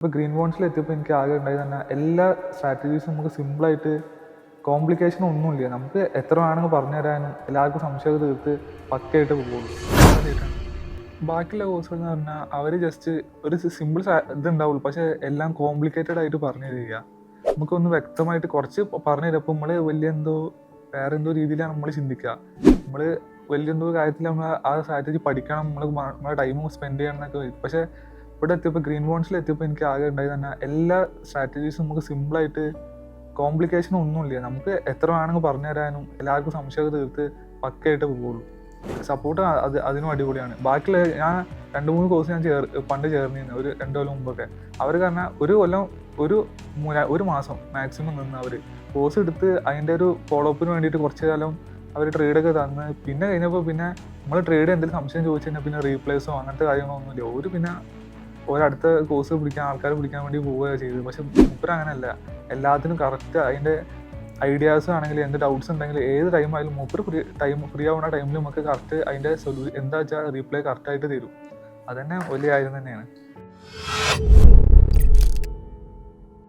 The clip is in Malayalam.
ഇപ്പോൾ ഗ്രീൻ ബോൺസിൽ എത്തിയപ്പോൾ എനിക്ക് ആകെ ഉണ്ടായത് തന്നെ എല്ലാ സ്ട്രാറ്റജീസും നമുക്ക് സിമ്പിളായിട്ട് കോംപ്ലിക്കേഷൻ ഒന്നുമില്ല. നമുക്ക് എത്ര വേണമെങ്കിൽ പറഞ്ഞു തരാനും എല്ലാവർക്കും സംശയമൊക്കെ തീർത്ത് പക്കയായിട്ട് പോകുള്ളൂ. ബാക്കിയുള്ള കോഴ്സുകൾ എന്ന് പറഞ്ഞാൽ അവർ ജസ്റ്റ് ഒരു സിമ്പിൾ ഇതുണ്ടാവുള്ളൂ, പക്ഷേ എല്ലാം കോംപ്ലിക്കേറ്റഡ് ആയിട്ട് പറഞ്ഞു തരിക. നമുക്കൊന്ന് വ്യക്തമായിട്ട് കുറച്ച് പറഞ്ഞു തരപ്പോൾ നമ്മൾ വേറെ എന്തോ രീതിയിലാണ് നമ്മൾ ചിന്തിക്കുക. നമ്മൾ വലിയെന്തോ കാര്യത്തിൽ നമ്മൾ ആ സ്ട്രാറ്റജി പഠിക്കണം, നമ്മുടെ ടൈം സ്പെൻഡ് ചെയ്യണം എന്നൊക്കെ വരും. പക്ഷേ ഇവിടെ എത്തിയപ്പോൾ ഗ്രീൻ ബോൺസിൽ എത്തിയപ്പോൾ എനിക്ക് ആകെ ഉണ്ടായത് തന്നെ എല്ലാ സ്ട്രാറ്റജീസും നമുക്ക് സിമ്പിളായിട്ട് കോംപ്ലിക്കേഷൻ ഒന്നുമില്ല. നമുക്ക് എത്ര വേണമെങ്കിൽ പറഞ്ഞു തരാനും എല്ലാവർക്കും സംശയമൊക്കെ തീർത്ത് പക്കയായിട്ട് പോകുള്ളൂ. സപ്പോർട്ട് അതിനും അടിപൊളിയാണ്. ബാക്കിയുള്ള ഞാൻ 2-3 കോഴ്സ് ഞാൻ പണ്ട് ചേർന്നിരുന്നു ഒരു 2 കൊല്ലം മുമ്പൊക്കെ. അവർ കാരണം ഒരു മാസം മാക്സിമം നിന്ന് അവർ കോഴ്സ് എടുത്ത് അതിൻ്റെ ഒരു ഫോളോ അപ്പിന് വേണ്ടിയിട്ട് കുറച്ച് കാലം അവർ ട്രേഡൊക്കെ തന്ന് പിന്നെ കഴിഞ്ഞപ്പോൾ നമ്മൾ ട്രേഡ് എന്തെങ്കിലും സംശയം ചോദിച്ചു കഴിഞ്ഞാൽ പിന്നെ റീപ്ലേസോ അങ്ങനത്തെ കാര്യങ്ങളൊന്നുമില്ല. പിന്നെ ഒരടുത്ത കോഴ്സ് ആൾക്കാരെ പിടിക്കാൻ വേണ്ടി പോവുകയാണ് ചെയ്തത്. പക്ഷെ മൂപ്പര് അങ്ങനെയല്ല, എല്ലാത്തിനും കറക്റ്റ് അതിൻ്റെ ഐഡിയാസ് ആണെങ്കിൽ എന്ത് ഡൗട്ട്സ് ഉണ്ടെങ്കിൽ ഏത് ടൈം ആയാലും മൂപ്പര് ഫ്രീ ആവുന്ന ടൈമിൽ നമുക്ക് കറക്റ്റ് അതിൻ്റെ എന്താ വെച്ചാൽ റീപ്ലൈ കറക്റ്റായിട്ട് തരും. അതന്നെ വലിയ കാര്യം തന്നെയാണ്.